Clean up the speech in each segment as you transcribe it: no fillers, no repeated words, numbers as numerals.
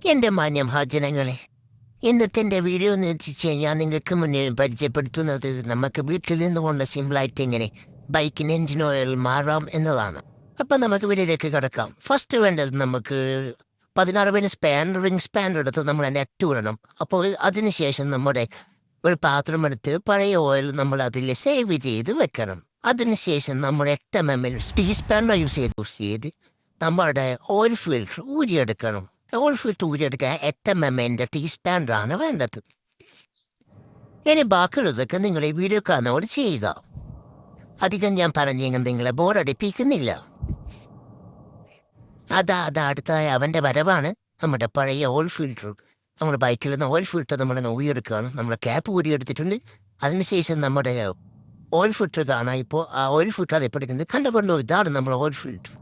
എൻ്റെ മാന്യമഹാജനങ്ങളെ, ഇന്നത്തെ എൻ്റെ വീഡിയോ എന്ന് വെച്ച് കഴിഞ്ഞാൽ നിങ്ങൾക്ക് മുന്നിൽ പരിചയപ്പെടുത്തുന്നത് നമുക്ക് വീട്ടിൽ നിന്നുകൊണ്ട് സിമ്പിളായിട്ട് എങ്ങനെ ബൈക്കിന് എഞ്ചിൻ ഓയിൽ മാറാം എന്നതാണ്. അപ്പം നമുക്ക് വീഡിയോയിലേക്ക് കിടക്കാം. ഫസ്റ്റ് വേണ്ടത് നമുക്ക് 16 റിംഗ് സ്പാൻ എടുത്ത് നമ്മൾ നെറ്റ് ഇടണം. അപ്പോൾ അതിനുശേഷം നമ്മുടെ ഒരു പാത്രം എടുത്ത് പഴയ ഓയിൽ നമ്മൾ അതിൽ സേവ് ചെയ്ത് വെക്കണം. അതിനുശേഷം നമ്മൾ 8 mm ടീ സ്പാൻ യൂസ് ചെയ്ത് നമ്മുടെ ഓയിൽ ഫിൽറ്റർ ഊരിയെടുക്കണം. ഓയിൽ ഫിൽറ്റർ ഊരിയെടുക്കാൻ 8 mm ടീ സ്പാനാണ് വേണ്ടത്. ഇനി ബാക്കിയുള്ളതൊക്കെ നിങ്ങൾ ഈ വീഡിയോ കാണുന്നവർ ചെയ്യുക. അധികം ഞാൻ പറഞ്ഞെങ്കിൽ നിങ്ങളെ ബോറടിപ്പിക്കുന്നില്ല. അടുത്ത അവൻ്റെ വരവാണ്. നമ്മുടെ പഴയ ഓയിൽ ഫിൽറ്റർ, നമ്മുടെ ബൈക്കിൽ നിന്ന് ഓയിൽ ഫിൽറ്റർ നമ്മൾ ഊരിയെടുക്കുകയാണ്. നമ്മുടെ ക്യാപ്പ് ഊരിയെടുത്തിട്ടുണ്ട്. അതിനുശേഷം നമ്മുടെ ഓയിൽ ഫിൽറ്റർ കാണാം. ഇപ്പോൾ ആ ഓയിൽ ഫിൽറ്റർ അതെപ്പെടുക്കുന്നത് കണ്ടുകൊണ്ടോ, ഇതാണ് നമ്മുടെ ഓയിൽ ഫിൽറ്റർ.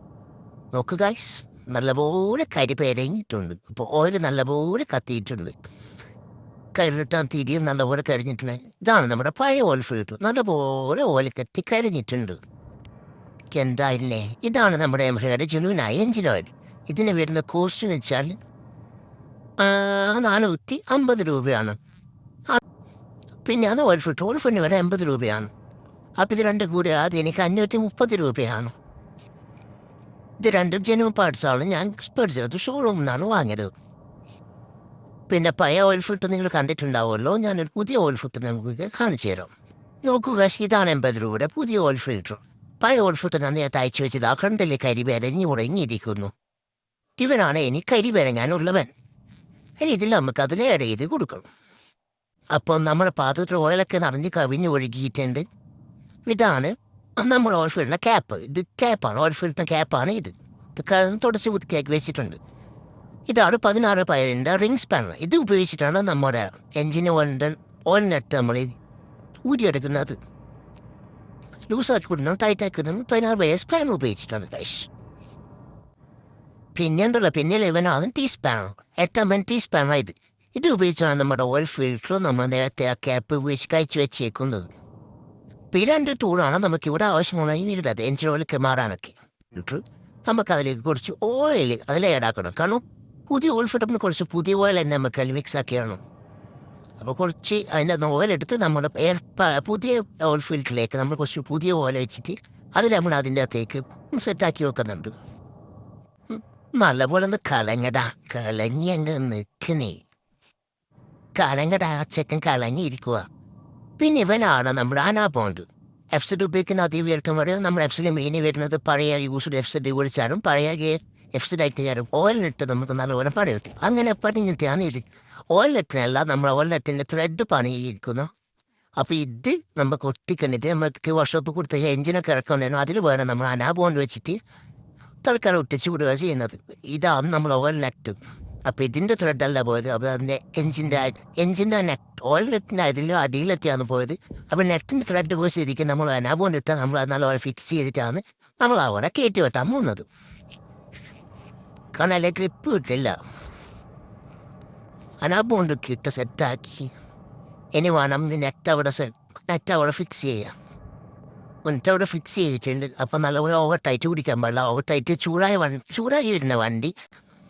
നോക്കുക ഗൈസ്, നല്ലപോലെ കരിപ്പേരങ്ങിയിട്ടുണ്ട്. ഇപ്പോൾ ഓയിൽ നല്ലപോലെ കത്തിയിട്ടുണ്ട്. കരിട്ടാൻ തിരിയും നല്ലപോലെ കരിഞ്ഞിട്ടുണ്ട്. ഇതാണ് നമ്മുടെ പഴയ ഓയിൽ ഫിൽറ്റർ. നല്ലപോലെ ഓയിൽ കത്തി കരിഞ്ഞിട്ടുണ്ട്. എന്തായില്ലേ, ഇതാണ് നമ്മുടെ എംഹയുടെ ജെനുവിനായ എഞ്ചിൻ ഓയിൽ. ഇതിന് വരുന്ന കോസ്റ്റ് എന്ന് വെച്ചാൽ 450 രൂപയാണ്. പിന്നെ അത് ഓയിൽ ഫിൽറ്ററിന് വരെ 80 രൂപയാണ്. അപ്പം ഇത് രണ്ടും കൂടി ആദ്യം എനിക്ക് 530 രൂപയാണ്. ഇത് രണ്ടും ജെനുവൻ പാർട്സാണ്. ഞാൻ പഠിച്ചത് ഷോറൂമിൽ നിന്നാണ് വാങ്ങിയത്. പിന്നെ പഴയ ഓയിൽ ഫിൽറ്റർ നിങ്ങൾ കണ്ടിട്ടുണ്ടാവുമല്ലോ. ഞാനൊരു പുതിയ ഓയിൽ ഫിൽറ്റർ നമുക്ക് കാണിച്ചു തരാം. നോക്കുക, ഇതാണ് 80 രൂപയുടെ പുതിയ ഓയിൽ ഫിൽറ്റർ. പഴയ ഓയിൽ ഫിൽറ്റർ നന്നായിട്ട് അയച്ചു വെച്ചത് ആ കണ്ടില്ലേ കരിവരഞ്ഞ് ഉറങ്ങിയിരിക്കുന്നു. ഇവനാണ് ഇനി കരിവരങ്ങാനുള്ളവൻ. ഇനി ഇതിൽ നമുക്ക് അതിൽ ആഡ് ചെയ്ത് കൊടുക്കണം. അപ്പോൾ നമ്മുടെ പാത്രത്തിൽ ഓയിലൊക്കെ നിറഞ്ഞ് കവിഞ്ഞ് ഒഴുകിയിട്ടുണ്ട്. ഇതാണ് നമ്മൾ ഓയിൽ ഫിൽറ്ററിൻ്റെ ക്യാപ്പ്. ഇത് ക്യാപ്പാണ്, ഓയിൽ ഫിൽറ്ററിൻ്റെ ക്യാപ്പാണ് ഇത്. ഇത് തുടച്ച് വൃത്തിയാക്കി വെച്ചിട്ടുണ്ട്. ഇതാണ് 16 റിംഗ് സ്പാൻ. ഇത് ഉപയോഗിച്ചിട്ടാണ് നമ്മുടെ എൻജിൻ ഓയിൽ നെറ്റ് നമ്മൾ ഊരിയെടുക്കുന്നത്. ലൂസാക്കി കൊടുക്കണം, ടൈറ്റാക്കി കൊടുക്കണം. 16 സ്പാൻ ഉപയോഗിച്ചിട്ടാണ് ഗൈസ്. പിന്നെ ഇവനാണ് ടീ സ്പാൻ. 8 mm ടീ സ്പാനാണ് ഇത്. ഇത് ഉപയോഗിച്ചാണ് നമ്മുടെ ഓയിൽ ഫിൽറ്റർ നമ്മൾ നേരത്തെ ആ ക്യാപ്പ് ഉപയോഗിച്ച് കഴിച്ച് വെച്ചേക്കുന്നത്. ഈ 2 ടൂളാണ് നമുക്കിവിടെ ആവശ്യമുള്ള വരുന്നത് എഞ്ചിൻ ഓയിലൊക്കെ മാറാനൊക്കെ. ഫിൽറ്റർ നമുക്കതിലേക്ക് കുറച്ച് ഓയിൽ അതിൽ ആഡാക്കണം. കാരണം പുതിയ ഓയിൽ ഫിൽറ്ററിന് കുറച്ച് പുതിയ ഓയിൽ തന്നെ നമുക്ക് അതിൽ മിക്സ് ആക്കിയാണ്. അപ്പോൾ കുറച്ച് അതിൻ്റെ ഓയിലെടുത്ത് നമ്മൾ പുതിയ ഓയിൽ ഫിൽറ്ററിലേക്ക് നമ്മൾ കുറച്ച് പുതിയ ഓയിൽ വെച്ചിട്ട് അതിൽ നമ്മൾ അതിൻ്റെ അകത്തേക്ക് സെറ്റാക്കി വെക്കുന്നുണ്ട്. നല്ലപോലെ ഒന്ന് കലങ്ങി അങ്ങ് നിൽക്കുന്നേ. ചെക്കൻ കലങ്ങിയിരിക്കുക. പിന്നെ ഇവനാണ് നമ്മുടെ അനാബോണ്ട്. എഫ്സഡ് ഉപയോഗിക്കുന്ന അതിവേർക്കും വരെ നമ്മൾ എഫ്സിൽ മെയിൻ വരുന്നത് പഴയ യൂസ്ഡ് എഫ്സഡ് വിളിച്ചാലും പഴയ എഫ്സഡ് ആയിട്ട് ഓയിലിട്ട് നമുക്ക് നല്ലപോലെ പണിയിട്ടു. അങ്ങനെ പണിഞ്ഞിട്ടാണ് ഇത്. ഓയിലിട്ടിനല്ല നമ്മൾ ഓയിലിട്ടിൻ്റെ ത്രെഡ് പണിയിരിക്കുന്നു. അപ്പോൾ ഇത് നമുക്ക് ഒട്ടിക്കണ്ടിട്ട് നമുക്ക് വർക്ക്ഷോപ്പ് കൊടുത്ത എഞ്ചിനൊക്കെ ഇറക്കുന്നുണ്ടായിരുന്നു. അതിൽ വേണം നമ്മൾ അനാബോണ്ട് വെച്ചിട്ട് തൽക്കാലം ഒട്ടിച്ച് വിടുക ചെയ്യുന്നത്. ഇതാണ് നമ്മൾ ഓയിൽ നെറ്റ്. അപ്പോൾ ഇതിൻ്റെ ത്രെഡല്ല പോയത്. അപ്പോൾ അതിൻ്റെ എഞ്ചിൻ്റെ നെറ്റ് ഓയിൽ നെറ്റിൻ്റെ അടിയിലെത്തിയാണ് പോയത്. അപ്പോൾ നെറ്റിൻ്റെ ത്രെഡ് പോയി സ്ഥിതിക്ക് നമ്മൾ അനാബോണ്ട് ഇട്ടാൽ നമ്മൾ അത് നല്ലപോലെ ഫിക്സ് ചെയ്തിട്ടാണ് നമ്മൾ അവിടെ കയറ്റി വെട്ടാൻ പോകുന്നത്. കാരണം അതിലെ ഗ്രിപ്പ് കിട്ടില്ല. അനാബോണ്ടൊക്കെ ഇട്ട് സെറ്റാക്കി ഇനി വേണം നെറ്റ് അവിടെ ഫിക്സ് ചെയ്യാം. എന്നിട്ട് അവിടെ ഫിക്സ് ചെയ്തിട്ടുണ്ട്. അപ്പം നല്ലപോലെ ഓവർ ടൈറ്റ് കുടിക്കാൻ പാടില്ല. ഓവർ ടൈറ്റ് ചൂടായി വരുന്ന വണ്ടി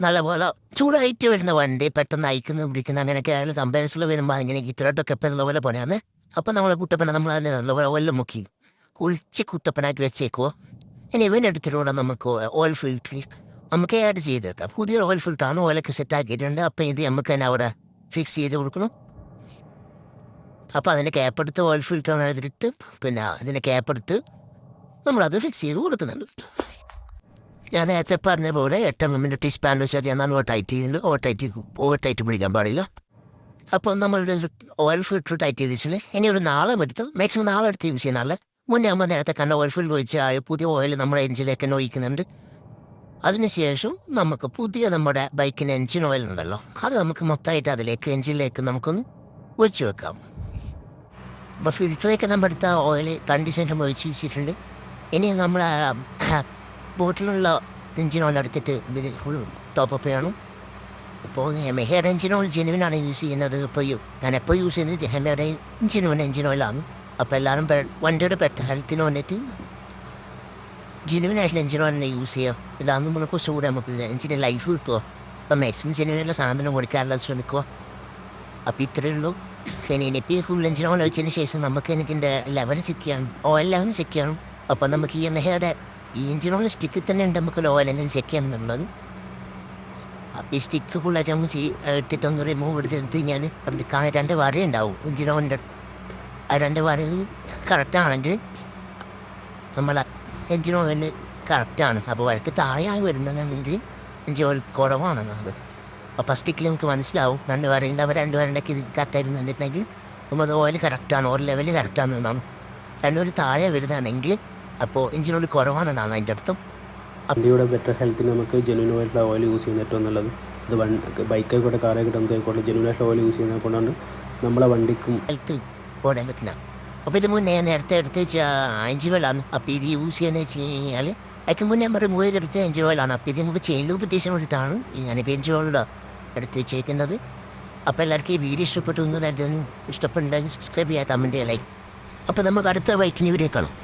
നല്ലപോലെ ചൂടായിട്ട് വരുന്ന വണ്ടി പെട്ടെന്ന് പിടിക്കുന്ന അങ്ങനെയൊക്കെ ആയാലും കമ്പനീസിൽ വരുമ്പോൾ അങ്ങനെ ഇത്രയൊക്കെ ഇപ്പം നല്ലപോലെ പോലെയാണ്. അപ്പം നമ്മളെ കുട്ടപ്പന നമ്മൾ അതിന് നല്ലപോലെ ഓയിൽ മുക്കി കുളിച്ച് കുട്ടപ്പനായിട്ട് വെച്ചേക്കുമോ. ഇനി ഇവനെടുത്തിലൂടെ നമുക്ക് ഓയിൽ ഫിൽറ്റർ നമുക്ക് ആഡ് ചെയ്ത് വെക്കാം. പുതിയ ഓയിൽ ഫിൽറ്ററാണ്. ഓയിലൊക്കെ സെറ്റാക്കിയിട്ടുണ്ട്. അപ്പം ഇത് നമുക്ക് തന്നെ അവിടെ ഫിക്സ് ചെയ്ത് കൊടുക്കണം. അപ്പോൾ അതിൻ്റെ ക്യാപ്പെടുത്ത് ഓയിൽ ഫിൽറ്റർ എടുത്തിട്ട് പിന്നെ അതിൻ്റെ ക്യാപ്പെടുത്ത് നമ്മളത് ഫിക്സ് ചെയ്ത് കൊടുക്കുന്നുണ്ട്. ഞാൻ നേരത്തെ പറഞ്ഞ പോലെ 8 mm ടീ സ്പാൻ വെച്ചാൽ എന്നാൽ ഓവർ ടൈറ്റ് പിടിക്കാൻ പാടില്ല. അപ്പോൾ നമ്മളുടെ ഓയിൽ ഫിൽറ്റർ ടൈറ്റ് ചെയ്തിട്ട് ഇനി ഒരു നാളെ മാക്സിമം നാളെ എടുത്ത് യൂസ് ചെയ്യുന്ന മുന്നേ നമ്മൾ നേരത്തെ കണ്ട ഓയിൽ ഫിൽറ്റർ ഒഴിച്ച പുതിയ ഓയിൽ നമ്മുടെ എഞ്ചിനിലേക്ക് തന്നെ ഒഴിക്കുന്നുണ്ട്. അതിനുശേഷം നമുക്ക് പുതിയ നമ്മുടെ ബൈക്കിന് എഞ്ചിൻ ഓയിൽ ഉണ്ടല്ലോ, അത് നമുക്ക് മൊത്തമായിട്ട് അതിലേക്ക് എഞ്ചിനിലേക്ക് നമുക്കൊന്ന് ഒഴിച്ച് വെക്കാം. അപ്പോൾ ഫിൽറ്ററിലേക്ക് നമ്മൾ എടുത്ത ഓയിൽ കണ്ടീഷനും ഒഴിച്ച് വെച്ചിട്ടുണ്ട്. ഇനി നമ്മൾ ബോട്ടിലുള്ള എഞ്ചിൻ ഓയിൽ എടുത്തിട്ട് ഇതിൽ ഫുൾ ടോപ്പപ്പ് ചെയ്യണം. ഇപ്പോൾ ഹെമയുടെ എഞ്ചിൻ ഓയിൽ ജെനുവിനാണ് യൂസ് ചെയ്യുന്നത്. ഞാൻ എപ്പോൾ യൂസ് ചെയ്യുന്നത് ഹെമയുടെ എഞ്ചിൻ ഓയിലാണ്. അപ്പോൾ എല്ലാവരും വണ്ടിയുടെ ഹെൽത്തിന് വന്നിട്ട് ജെനുവിനായിട്ടുള്ള എഞ്ചിൻ ഓയിൽ തന്നെ യൂസ് ചെയ്യുക. ഇതാകുമ്പോൾ കുറച്ചുകൂടെ നമുക്ക് എഞ്ചിൻ്റെ ലൈഫ് കിട്ടുമോ. അപ്പം മാക്സിമം ജനുവനുള്ള സാധനം കൊടുക്കാനുള്ള ശ്രമിക്കുക. അപ്പോൾ ഇത്രയേ ഉള്ളൂ. ഇനിയിപ്പോൾ ഈ ഫുൾ എഞ്ചിൻ ഓയിൽ ഒഴിച്ചതിന് ശേഷം നമുക്ക് എനിക്കിൻ്റെ ലെവൽ ചെക്ക് ചെയ്യണം, ഓയിൽ ലെവൽ ചെക്ക് ചെയ്യണം. അപ്പോൾ നമുക്ക് ഈ എണ്ണയുടെ ഈ എഞ്ചിൻ ഓയിൽ സ്റ്റിക്കിൽ തന്നെ ഉണ്ട് നമുക്ക് ഓയിൽ എല്ലാം ചെക്ക് ചെയ്യണം എന്നുള്ളത്. അപ്പോൾ ഈ സ്റ്റിക്ക് ഫുള്ളായിട്ട് നമുക്ക് ഇട്ടിട്ടൊന്ന് റിമൂവ് എടുത്ത് ഞാൻ അത് 2 വര ഉണ്ടാവും എഞ്ചിൻ ഓയിലിൻ്റെ. ആ 2 വരയിൽ കറക്റ്റാണെങ്കിൽ നമ്മൾ എഞ്ചിൻ ഓയിൽ കറക്റ്റാണ്. അപ്പോൾ വരക്ക് താഴെയായി വരുന്നതാണെങ്കിൽ എഞ്ചിൻ ഓയിൽ കുറവാണെന്നത്. അപ്പോൾ സ്റ്റിക്കിൽ നമുക്ക് മനസ്സിലാവും 2 വരയുണ്ട്. അവർ 2 വരണ്ടൊക്കെ ഇത് കറക്റ്റായിരുന്നു എന്നിട്ടുണ്ടെങ്കിൽ നമ്മൾ ഓയിൽ കറക്റ്റാണ്, ഓയിൽ ലെവൽ കറക്റ്റാണെന്നാണ്. 2 വര താഴെ വരുന്നതാണെങ്കിൽ അപ്പോൾ എഞ്ചിൻ ഓയിൽ കുറവാണെന്നാണ് അതിൻ്റെ അർത്ഥം. വണ്ടിയുടെ ബെറ്റർ ഹെൽത്തിന് നമുക്ക് ജെന്യൂൻ ആയിട്ടുള്ള ഓയിൽ യൂസ് ചെയ്യുന്ന ഏറ്റവും നല്ലത്. അത് ബൈക്കായിക്കോട്ടെ കാറായിക്കോട്ടെ എന്തായിക്കോട്ടെ ജെന്യൂൻ ആയിട്ടുള്ള ഓയിൽ യൂസ് ചെയ്യുന്നത് കൊണ്ടാണ് നമ്മളെ വണ്ടിക്കും ഹെൽത്ത് പോടാൻ പറ്റില്ല. അപ്പോൾ ഇത് മുന്നേ നേരത്തെ എടുത്ത് എഞ്ചിൻ ഓയിലാണ്. അപ്പോൾ ഇത് യൂസ് ചെയ്യുന്നത് വെച്ച് കഴിഞ്ഞാൽ അതിന് മുന്നേ നമ്മൾ റിമൂവ് ചെയ്തെടുത്ത എഞ്ചിൻ ഓയിലാണ്. അപ്പോൾ ഇത് നമുക്ക് ചെയിൻ ലൂപ്പ് ഉദ്ദേശം വേണ്ടിയിട്ടാണ് ഞാനിപ്പോൾ എഞ്ചിൻ ഓയിൽ എടുത്ത് വെച്ചേക്കുന്നത്. അപ്പോൾ എല്ലാവർക്കും ഈ വീഡിയോ ഇഷ്ടപ്പെട്ടു എന്ന് ഇഷ്ടപ്പെടുന്നുണ്ടെങ്കിൽ സബ്സ്ക്രൈബ് ചെയ്യാൻ കമൻറ്റ് ലൈക്ക്. അപ്പോൾ നമുക്ക് അടുത്ത ബൈക്കിന് വീഡിയോ കാണാം.